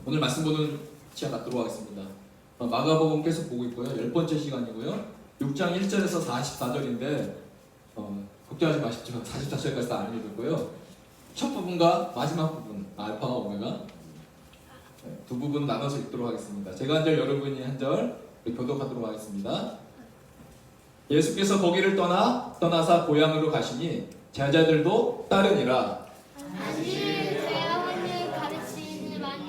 오늘 말씀 보는 시간 갖도록 하겠습니다. 마가복음 계속 보고 있고요. 10번째 시간이고요. 6장 1절에서 44절인데 걱정하지 마십시오. 44절까지 다 안 읽을 첫 부분과 마지막 부분, 알파와 오메가 두 부분 나눠서 읽도록 하겠습니다. 제가 한 절, 여러분이 한 절 교독하도록 하겠습니다. 예수께서 거기를 떠나사 고향으로 가시니 제자들도 따르니라.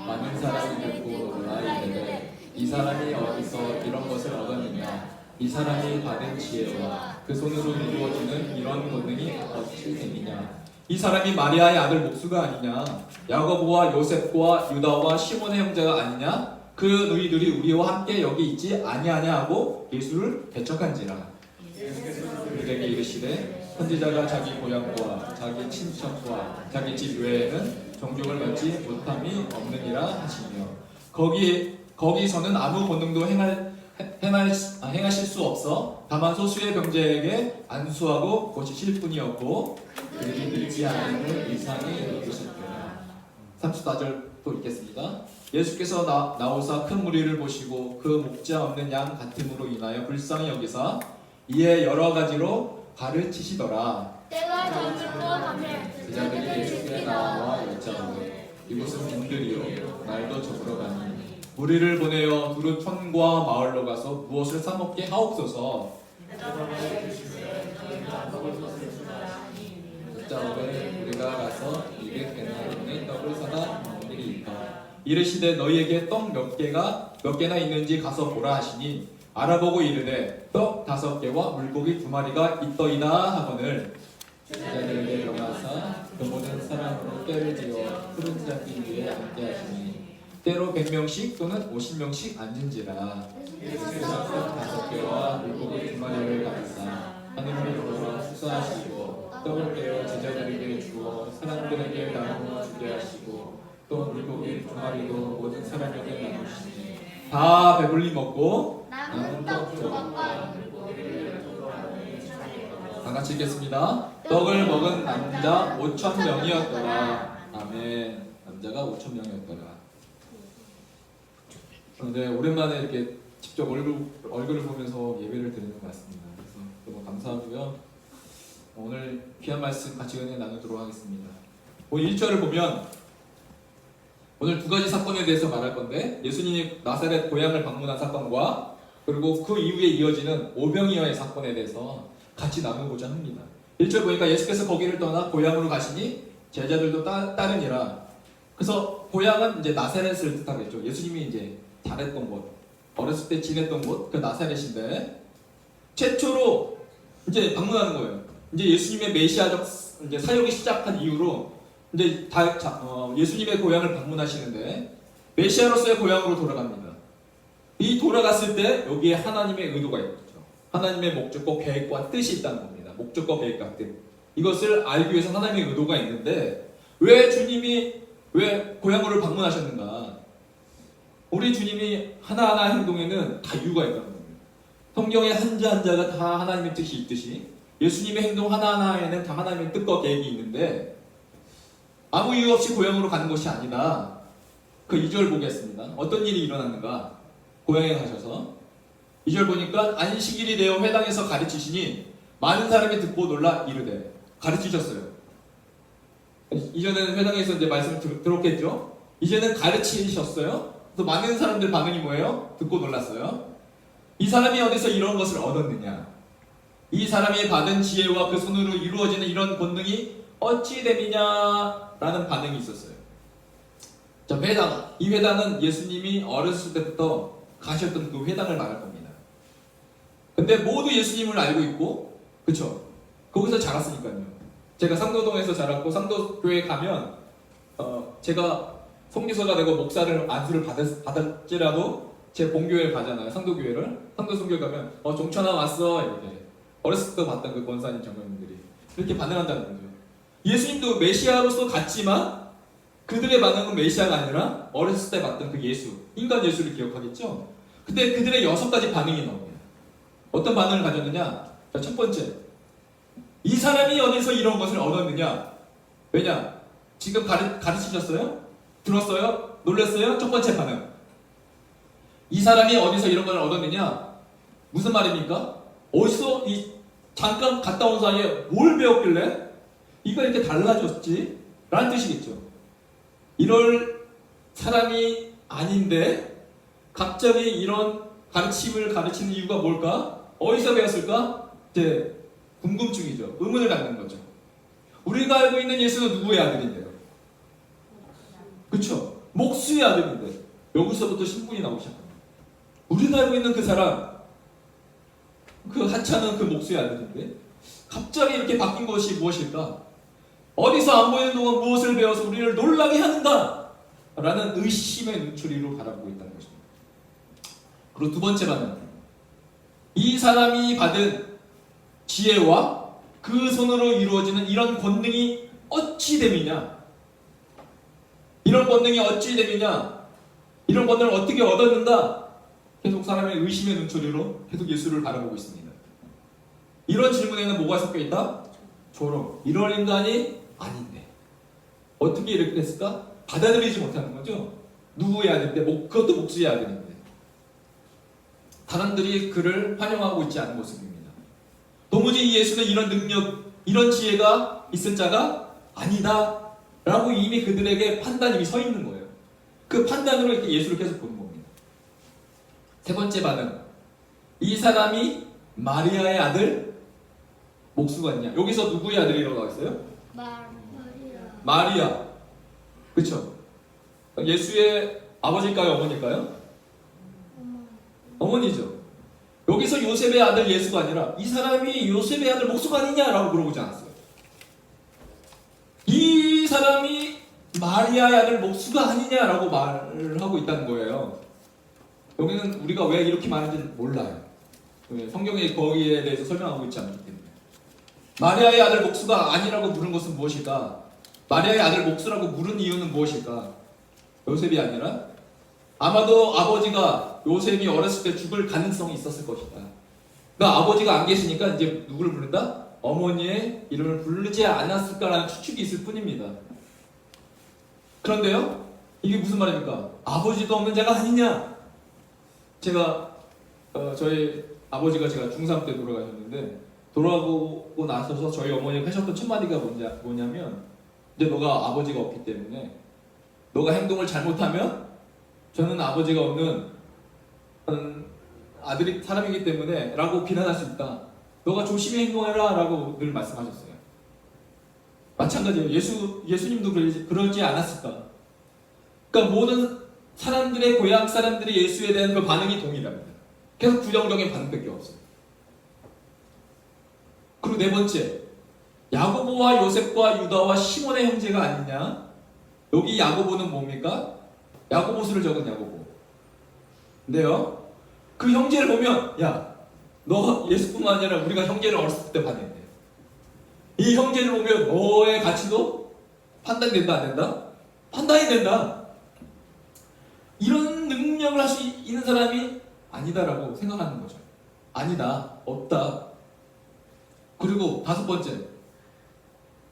많은 사람이 듣고 놀라 이르되 이 사람이 어디서 이런 것을 얻었느냐? 이 사람이 받은 지혜와 그 손으로 이루어지는 이런 권능이 어찌 되느냐? 이 사람이 마리아의 아들 목수가 아니냐? 야고보와 요셉과 유다와 시몬의 형제가 아니냐? 그 너희들이 우리와 함께 여기 있지 아니하냐 하고 예수를 배척한지라. 그들에게 이르시되 선지자가 자기 고향과 자기 친척과 자기 집 외에는 종족을 맺지 못함이 없느니라 하시며 거기서는 아무 권능도 행하실 수 없어 다만 소수의 병자에게 안수하고 고치실 뿐이었고 그들이 믿지 않음을 이상히 여기셨더라. 34절 또 읽겠습니다. 예수께서 나오사 큰 무리를 보시고 그 목자 없는 양 같음으로 인하여 불쌍히 여기사 이에 여러 가지로 가르치시더라. 때가 저물고 하며 제자들이 예수께 나와 여짜오되 이곳은 빈들이요 날도 저물어 가니 우리를 보내어 두루 촌과 마을로 가서 무엇을 사 먹게 하옵소서. 여짜오되 우리가 가서 200데나리 있는 떡을 사다 먹으리이까. 이르시되 너희에게 떡 몇 개나 있는지 가서 보라 하시니 알아보고 이르되 떡 5개와 물고기 2마리가 있더이다 하거늘. 제자들에게 일어나사 그 모든 사람으로 떼를 지어 푸른 잡기 위에 앉게 하시니 때로 100명씩 또는 50명씩 앉은지라. 예수께서 떡 5개와 물고기 2마리를 가지사 하늘을 보러 축사하시고 떡을 떼어 제자들에게 주어 사람들에게 나누어 주게 하시고 또 물고기 2마리도 모든 사람에게 나누시니 다 배불리 먹고 남은 떡 조각과 다 같이 읽겠습니다. 떡을 먹은 남자 5,000명이었더라. 아멘. 남자가 5,000명이었더라. 그런데 오랜만에 이렇게 직접 얼굴을 보면서 예배를 드리는 것 같습니다. 그래서 너무 감사하고요. 오늘 귀한 말씀 같이 은혜 나누도록 하겠습니다. 오늘 1절을 보면 오늘 두 가지 사건에 대해서 말할 건데 예수님이 나사렛 고향을 방문한 사건과 그리고 그 이후에 이어지는 오병이어의 사건에 대해서 같이 나누고자 합니다. 1절 보니까 예수께서 거기를 떠나 고향으로 가시니 제자들도 따르니라. 그래서 고향은 이제 나사렛을 뜻하겠죠. 예수님이 이제 잘했던 곳, 어렸을 때 지냈던 곳, 그 나사렛인데 최초로 이제 방문하는 거예요. 이제 예수님의 메시아적 이제 사역이 시작한 이후로 이제 예수님의 고향을 방문하시는데 메시아로서의 고향으로 돌아갑니다. 이 돌아갔을 때 여기에 하나님의 의도가 있죠. 하나님의 목적과 계획과 뜻이 있다는 겁니다. 목적과 계획과 뜻. 이것을 알기 위해서 하나님의 의도가 있는데 왜 주님이 왜 고향으로 방문하셨는가? 우리 주님이 하나하나 행동에는 다 이유가 있다는 겁니다. 성경의 한자 한자가 다 하나님의 뜻이 있듯이 예수님의 행동 하나하나에는 다 하나님의 뜻과 계획이 있는데 아무 이유 없이 고향으로 가는 것이 아니다. 그 2절 보겠습니다. 어떤 일이 일어났는가? 고향에 가셔서 2절 보니까 안식일이 되어 회당에서 가르치시니 많은 사람이 듣고 놀라 이르되 가르치셨어요. 이전에는 회당에서 이제 말씀을 들었겠죠? 이제는 가르치셨어요. 또 많은 사람들 반응이 뭐예요? 듣고 놀랐어요. 이 사람이 어디서 이런 것을 얻었느냐? 이 사람이 받은 지혜와 그 손으로 이루어지는 이런 권능이 어찌 됨이냐? 라는 반응이 있었어요. 자, 회당. 이 회당은 예수님이 어렸을 때부터 가셨던 그 회당을 말할 겁니다. 근데 모두 예수님을 알고 있고, 그쵸? 거기서 자랐으니까요. 제가 상도동에서 자랐고, 상도교회 가면, 제가 성교사가 되고 목사를 안수를 받았지라도 제 본교회를 가잖아요. 상도교회를. 상도성교회 가면, 종천아 왔어. 이렇게. 어렸을 때 봤던 그 권사님 장로님들이. 이렇게 반응한다는 거죠. 예수님도 메시아로서 갔지만, 그들의 반응은 메시아가 아니라 어렸을 때 봤던 그 예수, 인간 예수를 기억하겠죠? 근데 그들의 6가지 반응이 나옵니다. 어떤 반응을 가졌느냐? 자, 첫 번째, 이 사람이 어디서 이런 것을 얻었느냐? 왜냐? 지금 가르치셨어요? 들었어요? 놀랐어요? 첫 번째 반응. 이 사람이 어디서 이런 걸 얻었느냐? 무슨 말입니까? 어디서 잠깐 갔다 온 사이에 뭘 배웠길래 이거 이렇게 달라졌지? 라는 뜻이겠죠. 이럴 사람이 아닌데 갑자기 이런 가르침을 가르치는 이유가 뭘까? 어디서 배웠을까? 이제 궁금증이죠. 의문을 갖는 거죠. 우리가 알고 있는 예수는 누구의 아들인데요? 그쵸? 목수의 아들인데 여기서부터 신분이 나오기 시작합니다. 우리가 알고 있는 그 사람, 그 하찮은 그 목수의 아들인데 갑자기 이렇게 바뀐 것이 무엇일까? 어디서 안 보이는 동안 무엇을 배워서 우리를 놀라게 하는가? 라는 의심의 눈초리로 바라보고 있다는 것입니다. 그리고 두 번째 반응. 이 사람이 받은 지혜와 그 손으로 이루어지는 이런 권능이 어찌 됨이냐? 이런 권능이 어찌 됨이냐? 이런 권능을 어떻게 얻었는가? 계속 사람의 의심의 눈초리로 계속 예수를 바라보고 있습니다. 이런 질문에는 뭐가 섞여 있다? 조롱. 이런 인간이 아닌데 어떻게 이렇게 됐을까? 받아들이지 못하는 거죠. 누구의 아들인데? 그것도 목수의 아들인데 사람들이 그를 환영하고 있지 않은 모습입니다. 도무지 이 예수는 이런 능력, 이런 지혜가 있을 자가 아니다 라고 이미 그들에게 판단이 서 있는 거예요. 그 판단으로 이렇게 예수를 계속 보는 겁니다. 세 번째 반응. 이 사람이 마리아의 아들 목수가 있냐? 여기서 누구의 아들이라고 나와 있어요? 마리아. 그쵸? 예수의 아버지일까요? 어머니일까요? 어머니죠. 여기서 요셉의 아들 예수가 아니라 이 사람이 요셉의 아들 목수가 아니냐라고 물어보지 않았어요. 이 사람이 마리아의 아들 목수가 아니냐라고 말을 하고 있다는 거예요. 여기는 우리가 왜 이렇게 말하는지 몰라요. 성경에 거기에 대해서 설명하고 있지 않기 때문에. 마리아의 아들 목수가 아니라고 물은 것은 무엇일까? 마리아의 아들 목수라고 물은 이유는 무엇일까? 요셉이 아니라 아마도 아버지가 요셉이 어렸을 때 죽을 가능성이 있었을 것이다. 그러니까 아버지가 안 계시니까 이제 누구를 부른다? 어머니의 이름을 부르지 않았을까라는 추측이 있을 뿐입니다. 그런데요, 이게 무슨 말입니까? 아버지도 없는 자가 아니냐? 제가 저희 아버지가 제가 중3 때 돌아가셨는데 돌아가고 나서서 저희 어머니가 하셨던 첫 마디가 뭐냐면 이제 너가 아버지가 없기 때문에 너가 행동을 잘못하면 저는 아버지가 없는 아들이 사람이기 때문에 라고 비난할 수 있다. 너가 조심히 행동해라 라고 늘 말씀하셨어요. 마찬가지예요. 예수님도 그러지 않았을까? 그러니까 모든 사람들의 고향 사람들이 예수에 대한 그 반응이 동일합니다. 계속 부정적인 반응밖에 없어요. 그리고 네 번째, 야고보와 요셉과 유다와 시몬의 형제가 아니냐? 여기 야고보는 뭡니까? 야고보서를 적은 야고보. 근데요, 그 형제를 보면 야, 너 예수뿐만 아니라 우리가 형제를 어렸을 때 봤는데 이 형제를 보면 너의 가치도 판단된다 안 된다? 판단이 된다. 이런 능력을 할 수 있는 사람이 아니다라고 생각하는 거죠. 아니다, 없다. 그리고 다섯 번째,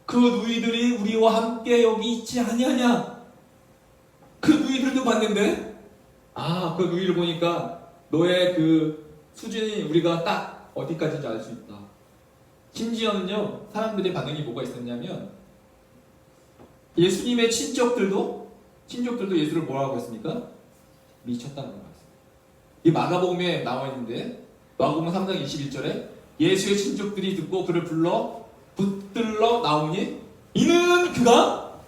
그 누이들이 우리와 함께 여기 있지 아니하냐? 그 누이들도 봤는데 그 누이를 보니까 너의 그 수준이 우리가 딱 어디까지인지 알 수 있다. 심지어는요, 사람들의 반응이 뭐가 있었냐면 예수님의 친족들도 예수를 뭐라고 했습니까? 미쳤다는 거였어요. 이 마가복음에 나와 있는데 마가복음 3장 21절에 예수의 친족들이 듣고 그를 불러 붙들러 나오니 이는 그가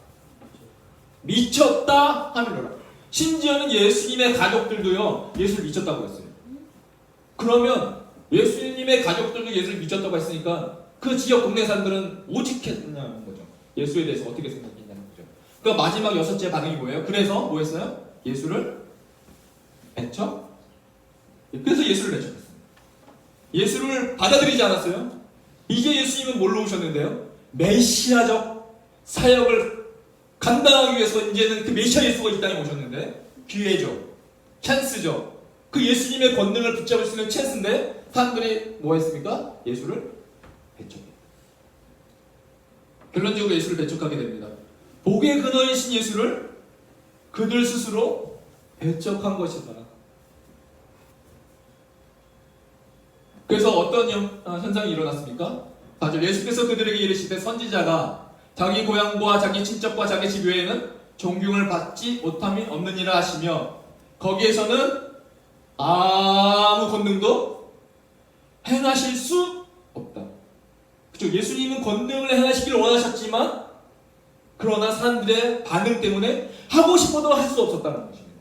미쳤다 하느니라. 심지어는 예수님의 가족들도요, 예수를 미쳤다고 했어요. 그러면 예수님의 가족들도 예수를 미쳤다고 했으니까 그 지역 동네 사람들은 오직했냐는 거죠. 예수에 대해서 어떻게 생각했냐는 거죠. 그러니까 마지막 여섯째 반응이 뭐예요? 그래서 뭐 했어요? 예수를 배척? 그래서 예수를 배척했어요. 예수를 받아들이지 않았어요. 이제 예수님은 뭘로 오셨는데요? 메시아적 사역을 감당하기 위해서 이제는 그 메시아 예수가 이 땅에 오셨는데 기회죠. 찬스죠. 그 예수님의 권능을 붙잡을 수 있는 찬스인데 사람들이 뭐 했습니까? 예수를 배척했다. 결론적으로 예수를 배척하게 됩니다. 복의 근원이신 예수를 그들 스스로 배척한 것이다. 그래서 어떤 현상이 일어났습니까? 4절 예수께서 그들에게 이르시되 선지자가 자기 고향과 자기 친척과 자기 집 외에는 존경을 받지 못함이 없느니라 하시며 거기에서는 아무 권능도 행하실 수 없다. 그렇죠? 예수님은 권능을 행하시기를 원하셨지만 그러나 사람들의 반응 때문에 하고 싶어도 할 수 없었다는 것입니다.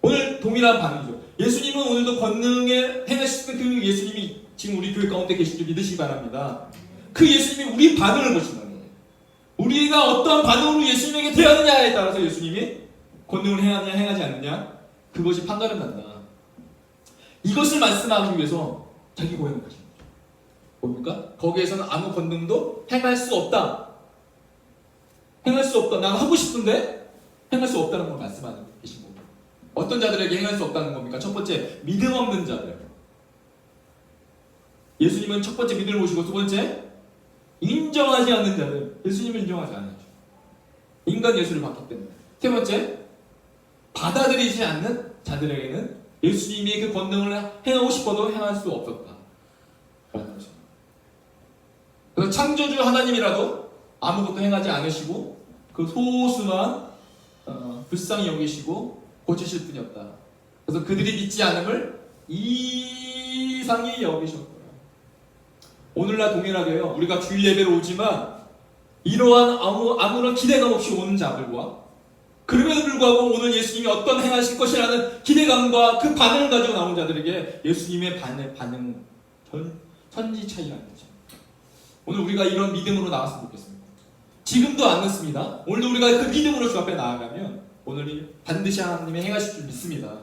오늘 동일한 반응이죠. 예수님은 오늘도 권능에 행하실 그 예수님이 지금 우리 교회 가운데 계신 줄 믿으시기 바랍니다. 그 예수님이 우리 반응을 보신다는 거예요. 우리가 어떠한 반응으로 예수님에게 대하느냐에 따라서 예수님이 권능을 행하느냐 행하지 않느냐 그것이 판가름 난다. 이것을 말씀하기 위해서 자기 고향을 가신 거죠. 뭡니까? 거기에서는 아무 권능도 행할 수 없다. 행할 수 없다. 난 하고 싶은데 행할 수 없다는 걸 말씀하고 계신 겁니다. 어떤 자들에게 행할 수 없다는 겁니까? 첫 번째, 믿음 없는 자들. 예수님은 첫 번째 믿음을 보시고 두 번째, 인정하지 않는 자들. 예수님을 인정하지 않았죠. 인간 예수를 봤기 때문에. 세 번째, 받아들이지 않는 자들에게는 예수님이 그 권능을 행하고 싶어도 행할 수 없었다. 그래서 창조주 하나님이라도 아무것도 행하지 않으시고 그 소수만 불쌍히 여기시고 고치실 뿐이었다. 그래서 그들이 믿지 않음을 이상히 여기셨고요. 오늘날 동일하게요. 우리가 주일 예배로 오지만 이러한 아무런 기대감 없이 오는 자들과 그럼에도 불구하고 오늘 예수님이 어떤 행하실 것이라는 기대감과 그 반응을 가지고 나온 자들에게 예수님의 반응 천지 차이가 있는 거죠. 오늘 우리가 이런 믿음으로 나왔으면 좋겠습니다. 지금도 안 늦습니다. 오늘도 우리가 그 믿음으로 주 앞에 나아가면 오늘이 반드시 하나님이 행하실 줄 믿습니다.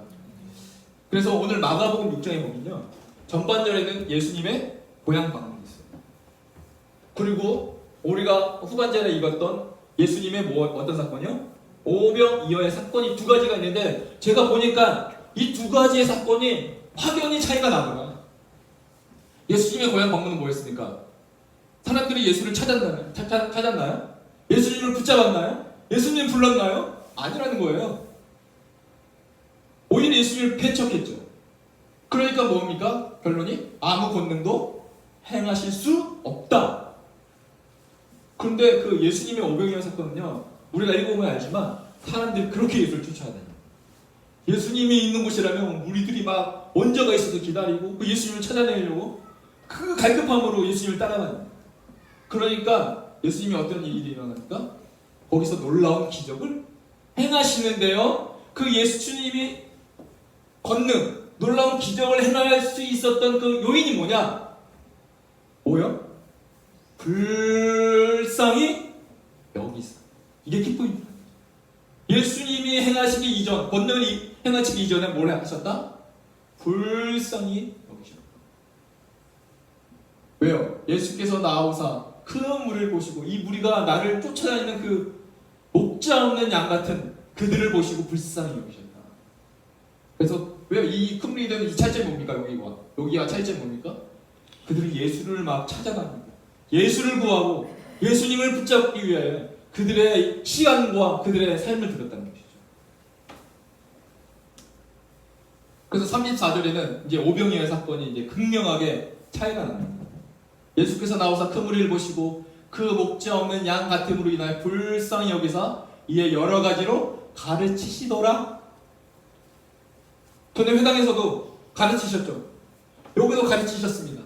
그래서 오늘 마가복음 6장에 보면요. 전반절에는 예수님의 고향 방문이 있어요. 그리고 우리가 후반절에 읽었던 예수님의 어떤 사건이요? 오병이어의 사건이 두 가지가 있는데 제가 보니까 이 두 가지의 사건이 확연히 차이가 나더라. 예수님의 고향 방문은 뭐였습니까? 사람들이 예수를 찾았나요? 예수님을 붙잡았나요? 예수님 불렀나요? 아니라는 거예요. 오히려 예수님을 배척했죠. 그러니까 뭡니까? 결론이 아무 권능도 행하실 수 없다. 그런데 그 예수님의 오병이어 사건은요, 우리가 읽어보면 알지만 사람들이 그렇게 예수를 쫓아다녀요. 예수님이 있는 곳이라면 무리들이 막 원저가 있어서 기다리고 그 예수님을 찾아내려고 그 갈급함으로 예수님을 따라다녀요. 그러니까 예수님이 어떤 일이 일어납니까? 거기서 놀라운 기적을 행하시는데요. 그 예수님이 권능, 놀라운 기적을 행할 수 있었던 그 요인이 뭐냐? 뭐요? 불쌍히 여기서. 이게 기쁨입니다. 예수님이 행하시기 이전, 권능을 행하시기 이전에 뭘 하셨다? 불쌍히 여기셨다. 왜요? 예수께서 나오사 큰 무리를 보시고 이 무리가 나를 쫓아다니는 그 목자 없는 양 같은 그들을 보시고 불쌍히 여기셨다. 그래서 왜 이 큰 무리에 대한 이 차이점이 뭡니까? 여기가 차이점이 뭡니까? 그들이 예수를 막 찾아다니고 예수를 구하고 예수님을 붙잡기 위해 그들의 시간과 그들의 삶을 들였다는 것이죠. 그래서 34절에는 이제 오병이어 사건이 이제 극명하게 차이가 납니다. 예수께서 나오사 큰 무리를 보시고 그 목자 없는 양 같음으로 인하여 불쌍히 여기사 이에 여러 가지로 가르치시더라. 전에 회당에서도 가르치셨죠. 여기도 가르치셨습니다.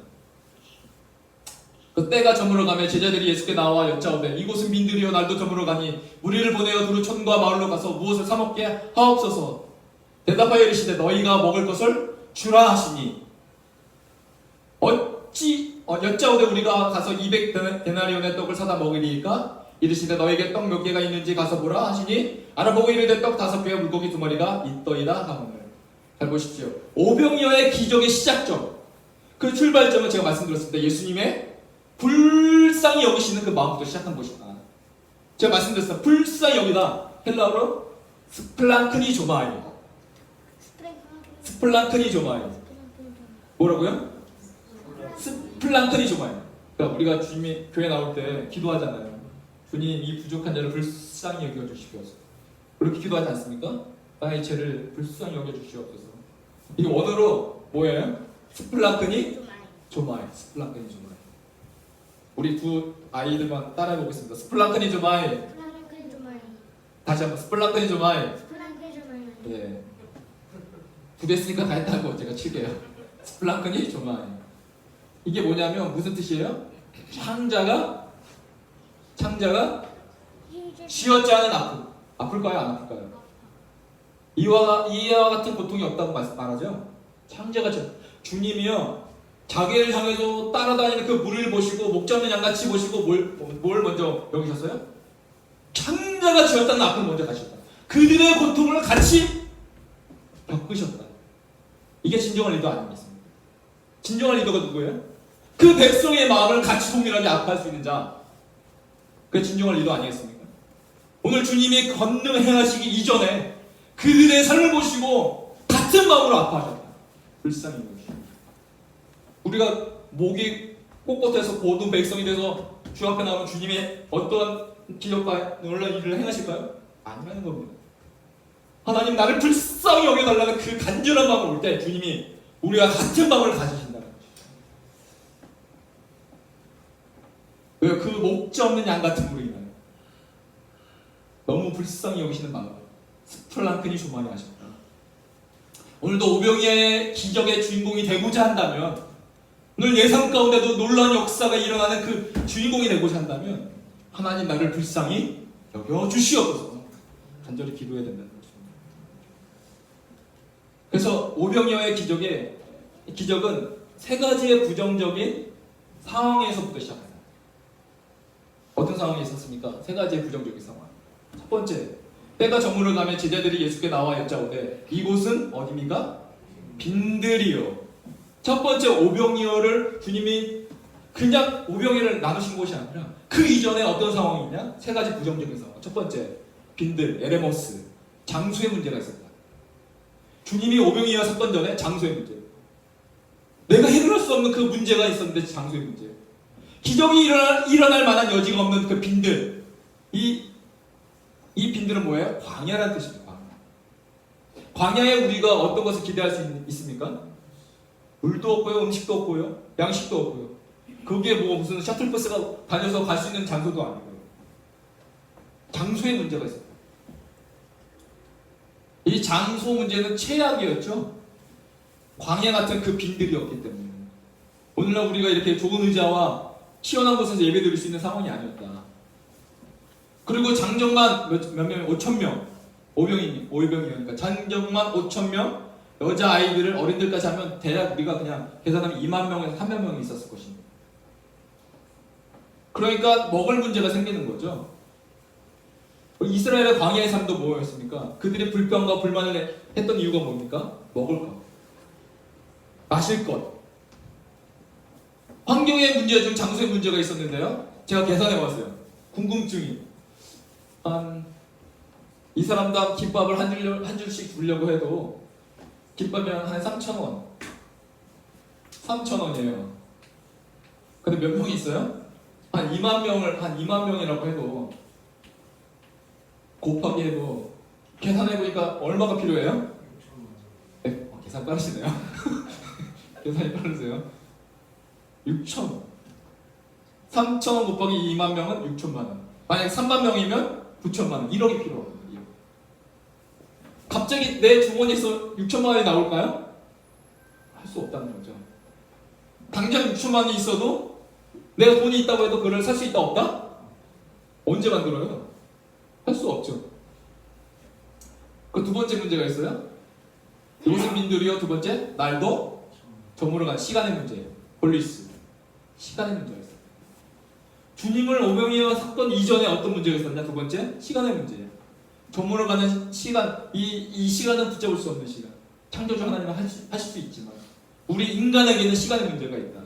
그 때가 저물어가며 제자들이 예수께 나와 여짜오되 이곳은 민들이여 날도 저물어가니 무리를 보내어 두루 촌과 마을로 가서 무엇을 사 먹게 하옵소서. 대답하여 이르시되 너희가 먹을 것을 주라 하시니 여짜오되 우리가 가서 200데나리온의 떡을 사다 먹으리이까? 이르시되 너에게 떡 몇 개가 있는지 가서 보라 하시니 알아보고 이르되 떡 5개와 물고기 2마리가 있더이다 하오늘. 잘 보십시오. 오병이어의 기적의 시작점, 그 출발점은 제가 말씀드렸습니다. 예수님의 불쌍히 여기시는 그 마음부터 시작한 것이다. 제가 말씀드렸습니다. 불쌍히 여기다. 헬라어로 스플랑크니조마이. 스플랑크니조마이. 뭐라고요? 스플랑크니조마이. 그러니까 우리가 주님이 교회 나올 때 기도하잖아요. 주님 이 부족한 자를 불쌍히 여겨주시옵소서. 그렇게 기도하지 않습니까? 나의 죄를 불쌍히 여겨주시옵소서. 이 원어로 뭐예요? 스플랑크니 조마이. 스플랑크니 조마이. 우리 두 아이들만 따라해 보겠습니다. 스플랑크니 조마이. 프랑크 주머니. 다시 한번 스플랑크니 조마이. 프랑크 주머니. 예. 두 배 쓰니까 다 했다고 제가 칠게요. 스플랑크니 조마이. 이게 뭐냐면 무슨 뜻이에요? 창자가 쉬었지 않은 아픔. 아플까요? 안 아플까요? 이와 같은 고통이 없다고 말하죠. 창자가 주님이요 자기를 향해서 따라다니는 그 무리를 보시고 목자는 양같이 보시고 뭘 먼저 여기셨어요? 창자가 쥐었다는 아픔을 먼저 가셨다. 그들의 고통을 같이 겪으셨다. 이게 진정한 리더 아니겠습니까? 진정한 리더가 누구예요? 그 백성의 마음을 같이 동일하게 아파할 수 있는 자. 그게 진정한 리더 아니겠습니까? 오늘 주님이 권능 행하시기 이전에 그들의 삶을 보시고 같은 마음으로 아파하셨다. 불쌍히 여기시고 우리가 목이 꼿꼿해서 고든 백성이 돼서 주 앞에 나오면 주님이 어떠한 기적과 놀라운 일을 행하실까요? 아니라는 겁니다. 하나님 나를 불쌍히 여겨달라는 그 간절한 마음을 올 때 주님이 우리가 같은 마음을 가지신다는 것이죠. 왜? 그 목자 없는 양 같은 우리가 너무 불쌍히 여기시는 마음 스플랑크니 조마니 하셨다. 오늘도 오병이의 기적의 주인공이 되고자 한다면 오늘 예상 가운데도 놀라운 역사가 일어나는 그 주인공이 되고자 한다면 하나님 나를 불쌍히 여겨주시옵소서 간절히 기도해야 된다는 것입니다. 그래서 오병이어의 기적은 세 가지의 부정적인 상황에서부터 시작합니다. 어떤 상황이 있었습니까? 세 가지의 부정적인 상황. 첫 번째, 때가 저물어 가며 제자들이 예수께 나와 여짜오되 이곳은 어디입니까? 빈들이요. 첫 번째 오병이어를 주님이 그냥 오병이어를 나누신 곳이 아니라 그 이전에 어떤 상황이냐? 세 가지 부정적인 상황. 첫 번째, 빈들, 에레모스, 장소의 문제가 있었다. 주님이 오병이어 사건 전에 장소의 문제. 내가 해결할 수 없는 그 문제가 있었는데 장소의 문제. 기적이 일어날 만한 여지가 없는 그 빈들. 이 빈들은 뭐예요? 광야라는 뜻입니다. 광야에 우리가 어떤 것을 기대할 수 있습니까? 물도 없고요, 음식도 없고요, 양식도 없고요. 거기에 뭐 무슨 셔틀버스가 다녀서 갈 수 있는 장소도 아니고요. 장소의 문제가 있어요. 이 장소 문제는 최악이었죠. 광야 같은 그 빈들이었기 때문에 오늘날 우리가 이렇게 좋은 의자와 시원한 곳에서 예배드릴 수 있는 상황이 아니었다. 그리고 장정만 몇 명, 5,000명, 오병이니까 장정만 5,000명, 여자 아이들을 어린들까지 하면 대략 우리가 그냥 계산하면 2만 명에서 3만 명이 있었을 것입니다. 그러니까 먹을 문제가 생기는 거죠. 이스라엘의 광야의 삶도 뭐였습니까? 그들이 불평과 불만을 했던 이유가 뭡니까? 먹을 것, 마실 것. 환경의 문제 중 장소의 문제가 있었는데요. 제가 계산해봤어요. 궁금증이. 이 사람당 김밥을 한 줄씩 주려고 해도 김밥이 한 3,000원. 3,000원이에요. 근데 몇 명이 있어요? 한 2만 명이라고 해도 곱하기 해도 계산해보니까 얼마가 필요해요? 네? 계산 빠르시네요. 계산이 빠르세요. 6,000원. 3,000원 곱하기 2만 명은 6천만 원. 만약 3만 명이면 9천만 원. 1억이 필요합니다. 갑자기 내 주머니에서 6천만 원이 나올까요? 할 수 없다는 거죠. 당장 6천만 원이 있어도 내가 돈이 있다고 해도 그걸 살 수 있다 없다? 언제 만들어요? 할 수 없죠. 그 두 번째 문제가 있어요. 이곳은 빈들이요. 두 번째, 날도 저물어간 시간의 문제예요. 폴리스. 시간의 문제가 있어요. 주님을 오병이어 사건 이전에 어떤 문제가 있었냐? 두 번째, 시간의 문제예요. 저물어가는 시간, 이 시간은 붙잡을 수 없는 시간. 창조주 하나님은 하실 수 있지만 우리 인간에게는 시간의 문제가 있다.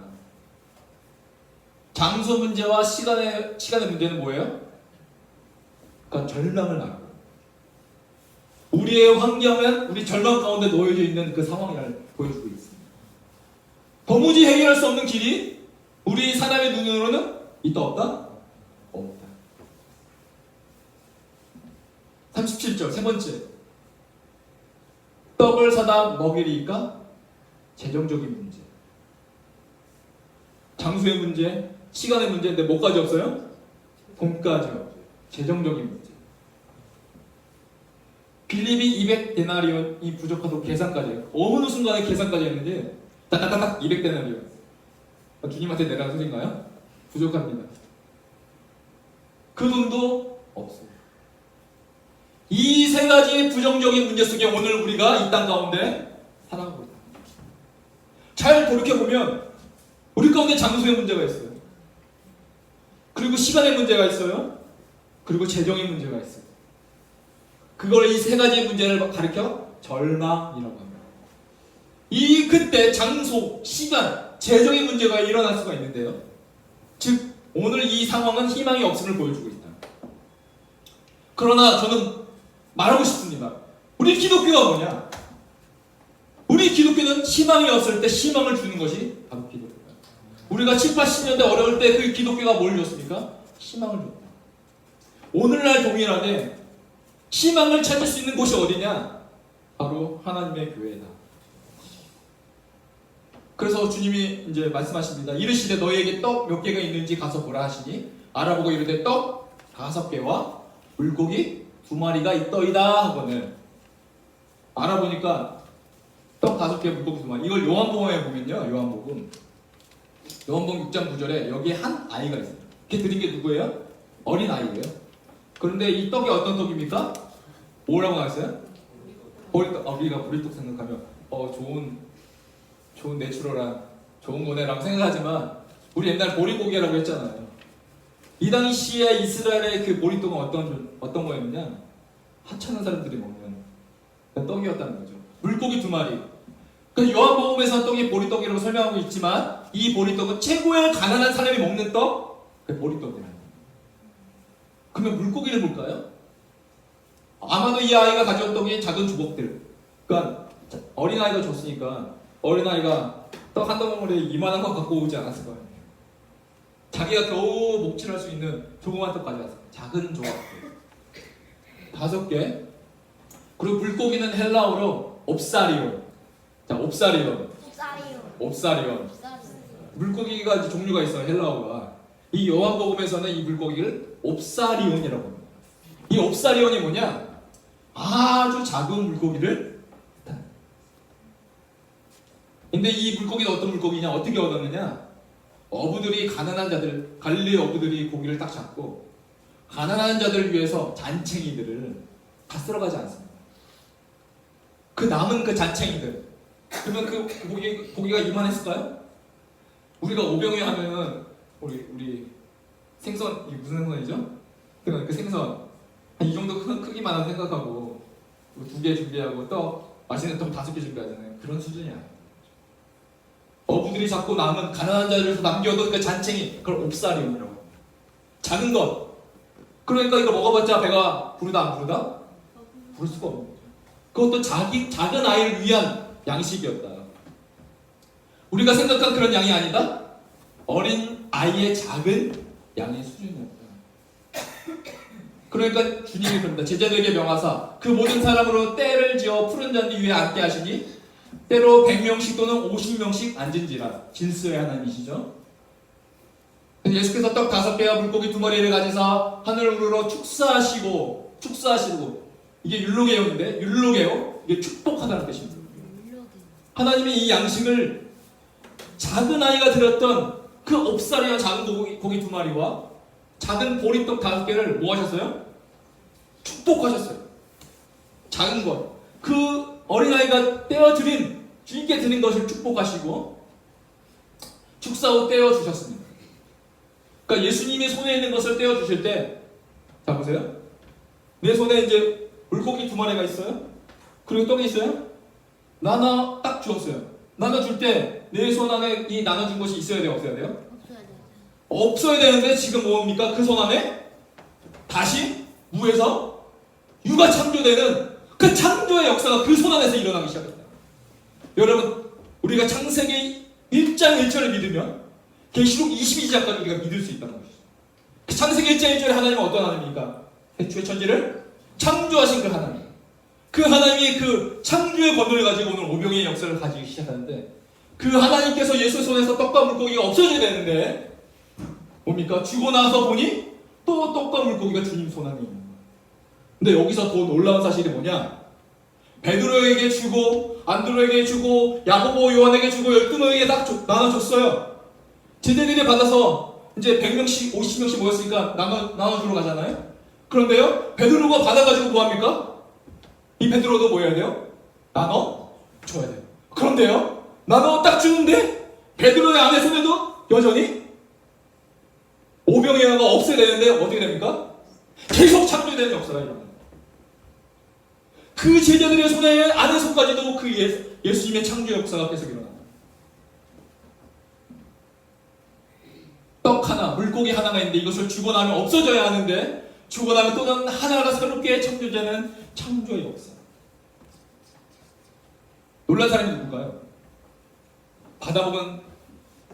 장소 문제와 시간의 문제는 뭐예요? 그러니까 절망을 알고 우리의 환경은 우리 절망 가운데 놓여져 있는 그 상황을 보여주고 있습니다. 도무지 해결할 수 없는 길이 우리 사람의 눈으로는 있다 없다? 없다. 37절 세 번째. 떡을 사다 먹이리까? 재정적인 문제. 장소의 문제, 시간의 문제인데 뭐까지 없어요? 돈까지 없어요. 재정적인 문제. 빌립이 200데나리온이 부족하다고 계산까지 해요. 어느 순간에 계산까지 했는데 딱딱딱 200데나리온. 주님한테 내라는 소리인가요? 부족합니다. 그 돈도 없어요. 이 세 가지 부정적인 문제 속에 오늘 우리가 이 땅 가운데 살아가고 있다. 잘 돌이켜보면 우리 가운데 장소의 문제가 있어요. 그리고 시간의 문제가 있어요. 그리고 재정의 문제가 있어요. 그걸 이 세 가지 문제를 가리켜 절망이라고 합니다. 이 그때 장소, 시간, 재정의 문제가 일어날 수가 있는데요. 즉 오늘 이 상황은 희망이 없음을 보여주고 있다. 그러나 저는 말하고 싶습니다. 우리 기독교가 뭐냐? 우리 기독교는 희망이 없을 때 희망을 주는 것이 바로 기독교다. 우리가 7, 80년대 어려울 때 그 기독교가 뭘 줬습니까? 희망을 줬다. 오늘날 동일하게 희망을 찾을 수 있는 곳이 어디냐? 바로 하나님의 교회다. 그래서 주님이 이제 말씀하십니다. 이르시되 너희에게 떡 몇 개가 있는지 가서 보라 하시니 알아보고 이르되 떡 5개와 물고기 2마리가 있더이다 하거늘. 알아보니까 떡 5개 물고기 2마리. 이걸 요한복음에 보면요. 요한복음 6장 9절에 여기에 한 아이가 있어요. 이렇게 드린 게 누구예요? 어린 아이예요. 그런데 이 떡이 어떤 떡입니까? 뭐라고 나왔어요? 보리떡. 우리가 보리떡 생각하면 좋은 내추럴한 좋은 거네라고 생각하지만 우리 옛날 보리고기라고 했잖아요. 이 당시에 이스라엘의 그 보리떡은 어떤 거였느냐? 하찮은 사람들이 먹는 떡이었다는 거죠. 물고기 2마리. 그 요한복음에서 떡이 보리떡이라고 설명하고 있지만 이 보리떡은 최고의 가난한 사람이 먹는 떡, 그 보리떡이라는 거예요. 그러면 물고기를 볼까요? 아마도 이 아이가 가져온 떡이 작은 주걱들. 그러니까 어린아이가 줬으니까 어린아이가 떡 한 덩어리에 이만한 거 갖고 오지 않았을 거예요. 자기가 겨우 목질할 수 있는 조그만 떡 가져왔어요. 작은 조각들 5개. 그리고 물고기는 헬라어로 옵사리온. 자, 옵사리온. 옵사리온. 물고기가 이제 종류가 있어요. 헬라어가. 이 요한복음에서는 이 물고기를 옵사리온이라고 합니다. 이 옵사리온이 뭐냐? 아주 작은 물고기를. 근데 이 물고기는 어떤 물고기냐? 어떻게 얻었느냐? 어부들이 가난한 자들, 갈릴리 어부들이 고기를 딱 잡고 가난한 자들을 위해서 잔챙이들을 다 쓸어가지 않습니다. 그 남은 그 잔챙이들. 그러면 그 고기가 이만했을까요? 우리가 오병이어 하면은 우리 생선, 이게 무슨 생선이죠? 그 생선 이 정도 크기만 생각하고 2개 준비하고 떡 맛있는 떡 5개 준비하잖아요. 그런 수준이 아니에요. 어부들이 잡고 남은 가난한 자들에서 남겨둔 그 잔챙이, 그걸 옵사리온이라고 합니다. 작은 것. 그러니까 이거 먹어봤자 배가 부르다 안 부르다? 부를 수가 없는 거죠. 그것도 작은 아이를 위한 양식이었다. 우리가 생각한 그런 양이 아니다? 어린 아이의 작은 양의 수준이었다. 그러니까 주님이 그럽니다. 제자들에게 명하사 그 모든 사람으로 때를 지어 푸른 잔디 위에 앉게 하시니 때로 100명씩 또는 50명씩 앉은지라. 질서의 하나님이시죠. 예수께서 떡 5개와 물고기 2마리를 가지사 하늘 우러러 축사하시고 이게 율로게오인데 율로게오 이게 축복하다는 뜻입니다. 하나님이 이 양식을 작은 아이가 드렸던 그 옵사리와 작은 고기 2마리와 작은 보리떡 5개를 뭐 하셨어요? 축복하셨어요. 작은 것. 그 어린아이가 떼어드린 주님께 드린 것을 축복하시고 축사 후 떼어주셨습니다. 그러니까 예수님이 손에 있는 것을 떼어주실 때, 자 보세요. 내 손에 이제 물고기 2마리가 있어요. 그리고 떡이 있어요. 나눠 딱 주었어요. 나눠줄 때 내 손 안에 이 나눠준 것이 있어야 돼요? 없어야 돼요? 없어야 되는데 지금 뭡니까? 그 손 안에 다시 무에서 유가 창조되는 그 창조의 역사가 그 손 안에서 일어나기 시작했다. 여러분, 우리가 창세기 1장 1절을 믿으면 계시록 22장까지 우리가 믿을 수 있다는 것이죠. 창세기 1장 1절에 하나님은 어떤 하나님입니까? 태초에 천지를 창조하신 그 하나님, 그 하나님이 그 창조의 권능을 가지고 오늘 오병의 역사를 가지기 시작하는데, 그 하나님께서 예수 손에서 떡과 물고기가 없어져야 되는데 뭡니까? 주고 나서 보니 또 떡과 물고기가 주님 손 안에 있는 거예요. 근데 여기서 더 놀라운 사실이 뭐냐? 베드로에게 주고 안드로에게 주고 야고보 요한에게 주고 12명에게 딱 나눠줬어요. 제자들이 받아서 이제 100명씩 50명씩 모였으니까 나눠주러 가잖아요. 그런데요, 베드로가 받아가지고 뭐합니까? 이 베드로도 뭐 해야 돼요? 나눠줘야 돼요. 그런데요, 나눠 딱 주는데 베드로의 안에 손에도 여전히 오병의 하나가 없어야 되는데 어떻게 됩니까? 계속 창조되는 역사가 일어나요. 그 제자들의 손에 안에 손까지도 그 예수님의 창조 역사가 계속 일어나요. 떡 하나, 물고기 하나가 있는데 이것을 주고 나면 없어져야 하는데 주고 나면 또는 하나가 새롭게 창조되는 창조의 역사. 놀란 사람이 누굴까요? 받아먹은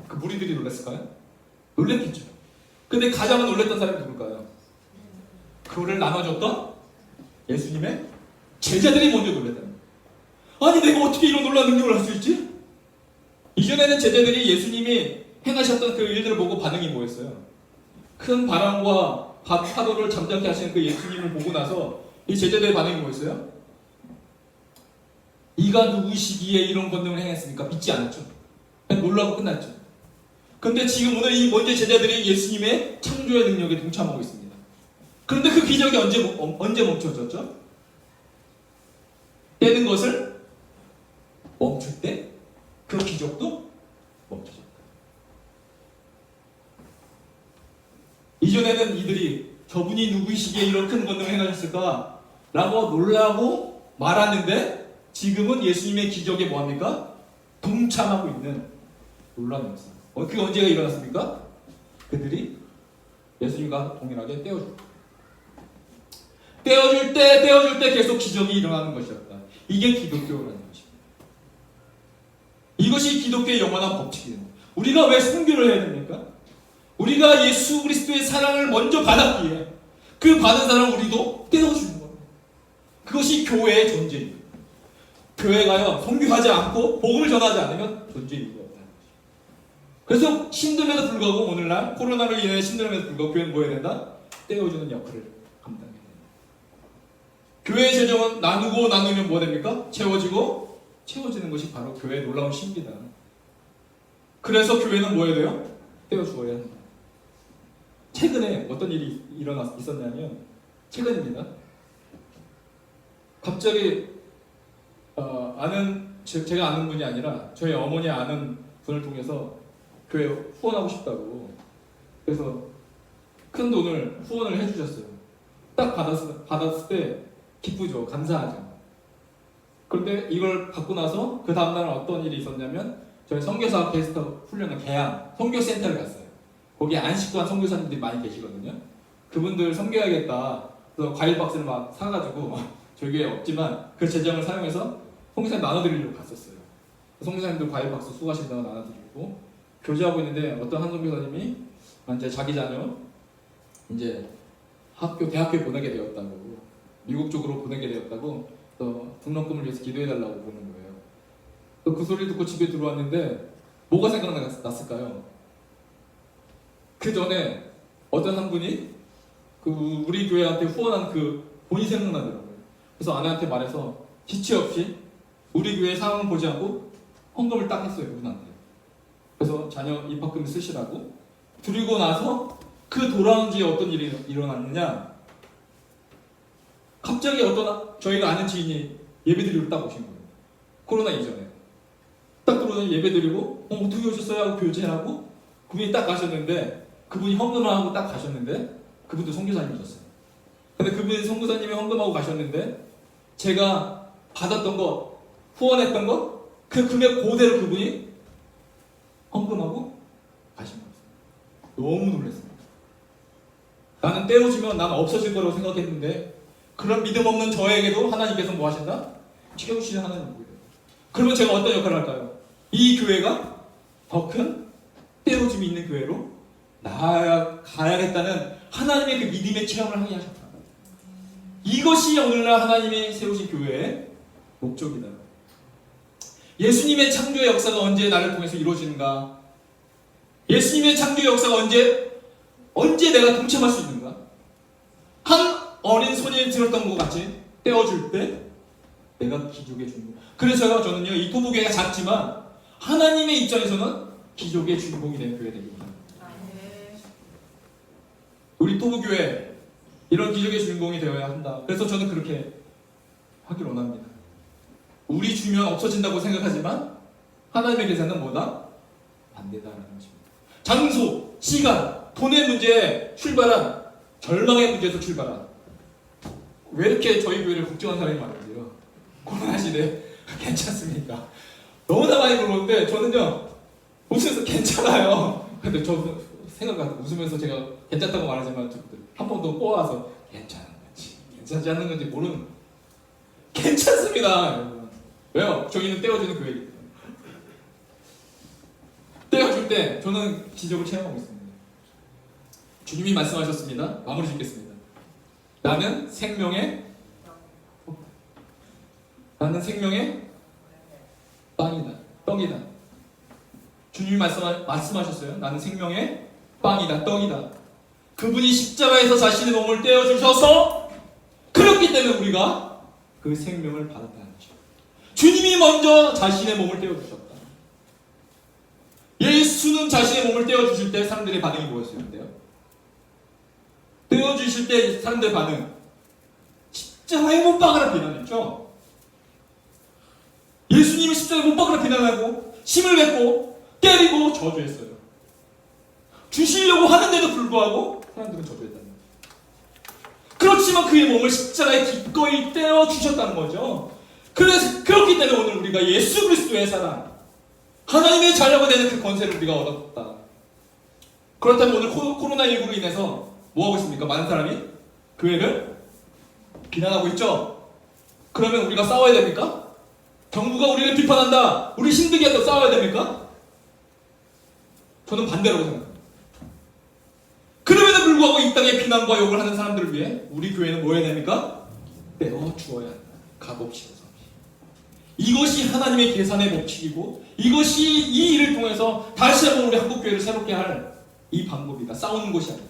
그 무리들이 놀랐을까요? 놀랬겠죠. 근데 가장 놀랬던 사람이 누굴까요? 그거를 나눠줬던 예수님의 제자들이 먼저 놀랬다는 거예요. 아니, 내가 어떻게 이런 놀라운 능력을 할 수 있지? 이전에는 제자들이 예수님이 행하셨던 그 일들을 보고 반응이 뭐였어요? 큰 바람과 파도를 잠잠케 하시는 그 예수님을 보고 나서 이 제자들의 반응이 뭐였어요? 이가 누구시기에 이런 권능을 행했습니까? 믿지 않았죠. 그냥 놀라고 끝났죠. 그런데 지금 오늘 이 먼저 제자들이 예수님의 창조의 능력에 동참하고 있습니다. 그런데 그 기적이 언제 멈춰졌죠? 떼는 것을 멈출 때 그 기적도 멈춰졌다. 이전에는 이들이 저분이 누구이시기에 이런 큰 권능을 행하셨을까? 라고 놀라고 말하는데 지금은 예수님의 기적에 뭐합니까? 동참하고 있는 놀라운 역사. 그게 언제가 일어났습니까? 그들이 예수님과 동일하게 떼어줄 때 계속 기적이 일어나는 것이었다. 이게 기독교라는 것입니다. 이것이 기독교의 영원한 법칙이에요. 우리가 왜 순교를 해야 됩니까? 우리가 예수 그리스도의 사랑을 먼저 받았기에 그 받은 사랑을 우리도 떼어주는 겁니다. 그것이 교회의 존재입니다. 교회가요, 선교하지 않고 복음을 전하지 않으면 존재의 이유가 없다는 것입니다. 그래서 힘듦에도 불구하고 오늘날 코로나로 인해 힘듦에도 불구하고 교회는 뭐 해야 된다? 떼어주는 역할을 감당해야 됩니다. 교회의 재정은 나누고 나누면 뭐 됩니까? 채워지는 것이 바로 교회의 놀라운 신비다. 그래서 교회는 뭐 해야 돼요? 떼어주어야 한다. 최근에 어떤 일이 있었냐면, 최근입니다. 갑자기 제가 아는 분이 아니라 저희 어머니 아는 분을 통해서 교회 후원하고 싶다고, 그래서 큰 돈을 후원을 해주셨어요. 딱 받았을 때 기쁘죠. 감사하죠. 그런데 이걸 받고 나서 그 다음날 어떤 일이 있었냐면, 저희 선교사 게스트 훈련을 개항 선교센터를 갔어요. 거기에 안식구한 선교사님들이 많이 계시거든요. 그분들 선교해야겠다. 그래서 과일 박스를 막 사가지고 저기에 없지만 그 재정을 사용해서 선교사님 나눠드리려고 갔었어요. 선교사님들 과일 박스 수고하신다고 나눠드리고 교제하고 있는데 어떤 한 선교사님이 이제 자기 자녀 이제 대학교에 보내게 되었다고, 미국 쪽으로 보내게 되었다고 또 등록금을 위해서 기도해달라고 그러는 거예요. 또 그 소리 듣고 집에 들어왔는데 뭐가 생각났을까요? 그 전에 어떤 한 분이 우리 교회한테 후원한 그 돈이 생각나더라고요. 그래서 아내한테 말해서 지체 없이 우리 교회 상황을 보지 않고 헌금을 딱 했어요, 그분한테. 그래서 자녀 입학금 쓰시라고. 그리고 나서 그 돌아온 뒤에 어떤 일이 일어났느냐, 갑자기 저희가 아는 지인이 예배드리러 딱 오신 거예요. 코로나 이전에 딱 들어오더니 예배드리고 어떻게 오셨어요? 하고 교제하고 그분이 딱 가셨는데, 그분이 헌금을 하고 딱 가셨는데 그분도 선교사님이셨어요. 근데 그분이 선교사님이 헌금하고 가셨는데 제가 받았던 거, 후원했던 거, 그 금액 그대로 그분이 헌금하고 가신 거였어요. 너무 놀랐습니다. 나는 떼어주면 난 없어질 거라고 생각했는데 그런 믿음 없는 저에게도 하나님께서 뭐 하신다? 채우시는 하나님 보이래요. 그러면 제가 어떤 역할을 할까요? 이 교회가 더 큰 떼어짐이 있는 교회로 가야겠다는 하나님의 그 믿음의 체험을 하게 하셨다. 이것이 오늘날 하나님이 세우신 교회의 목적이다. 예수님의 창조의 역사가 언제 나를 통해서 이루어지는가? 예수님의 창조의 역사가 언제 내가 동참할 수 있는가? 한 어린 소년이 들었던 것 같이 떼어줄 때 내가 기적의 주인공. 그래서 저는요, 이 토부교회가 작지만 하나님의 입장에서는 기적의 주인공이 되는 교회 됩니다. 우리 토부교회 이런 기적의 주인공이 되어야 한다. 그래서 저는 그렇게 하길 원합니다. 우리 주면 없어진다고 생각하지만 하나님의 계산은 뭐다? 반대다라는 것입니다. 장소, 시간, 돈의 문제에 출발한, 절망의 문제에서 출발한, 왜 이렇게 저희 교회를 걱정하는 사람이 많은데요? 코로나 시대 괜찮습니까? 너무나 많이 물어보는데 저는요, 웃으면서 괜찮아요. 근데 저 생각하고 웃으면서 제가 괜찮다고 말하지만 한 번 더 꼬아서 괜찮은 건지 괜찮지 않는 건지 모르는, 괜찮습니다, 여러분. 왜요? 저희는 떼어주는 교회이기 때문에. 떼어줄 때 저는 기적을 체험하고 있습니다. 주님이 말씀하셨습니다. 마무리 짓겠습니다. 나는 생명의 빵이다, 떡이다. 주님이 말씀하셨어요. 나는 생명의 빵이다, 떡이다. 그분이 십자가에서 자신의 몸을 떼어주셔서 그렇기 때문에 우리가 그 생명을 받았다는 거죠. 주님이 먼저 자신의 몸을 떼어주셨다. 예수는 자신의 몸을 떼어주실 때 사람들의 반응이 뭐였었는데요? 떼어주실 때 사람들의 반응, 십자가에 못 박으라 비난했죠. 예수님이 십자가에 못 박으라 비난하고 심을 뱉고 때리고 저주했어요. 주시려고 하는데도 불구하고 사람들은 저주했다는 거예요. 그렇지만 그의 몸을 십자가에 기꺼이 떼어주셨다는 거죠. 그래서 그렇기 때문에 오늘 우리가 예수 그리스도의 사랑, 하나님의 자녀가 되는 그 권세를 우리가 얻었다. 그렇다면 오늘 코로나19로 인해서 뭐하고 있습니까? 많은 사람이 교회를 비난하고 있죠. 그러면 우리가 싸워야 됩니까? 정부가 우리를 비판한다, 우리 힘들게 한다고 싸워야 됩니까? 저는 반대라고 생각합니다. 그럼에도 불구하고 이 땅에 비난과 욕을 하는 사람들을 위해 우리 교회는 뭐 해야 됩니까? 떼어주어야 한다. 값없이. 이것이 하나님의 계산의 법칙이고, 이것이 이 일을 통해서 다시 한번 우리 한국교회를 새롭게 할 이 방법이다. 싸우는 것이 아니다.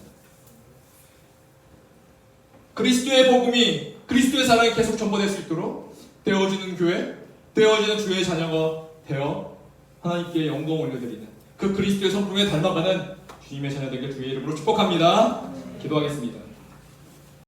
그리스도의 복음이, 그리스도의 사랑이 계속 전파될 수 있도록 되어지는 교회, 되어지는 주의 자녀가 되어 하나님께 영광을 올려드리는 그 그리스도의 성품에 닮아가는 주님의 자녀들에게 주의 이름으로 축복합니다. 기도하겠습니다.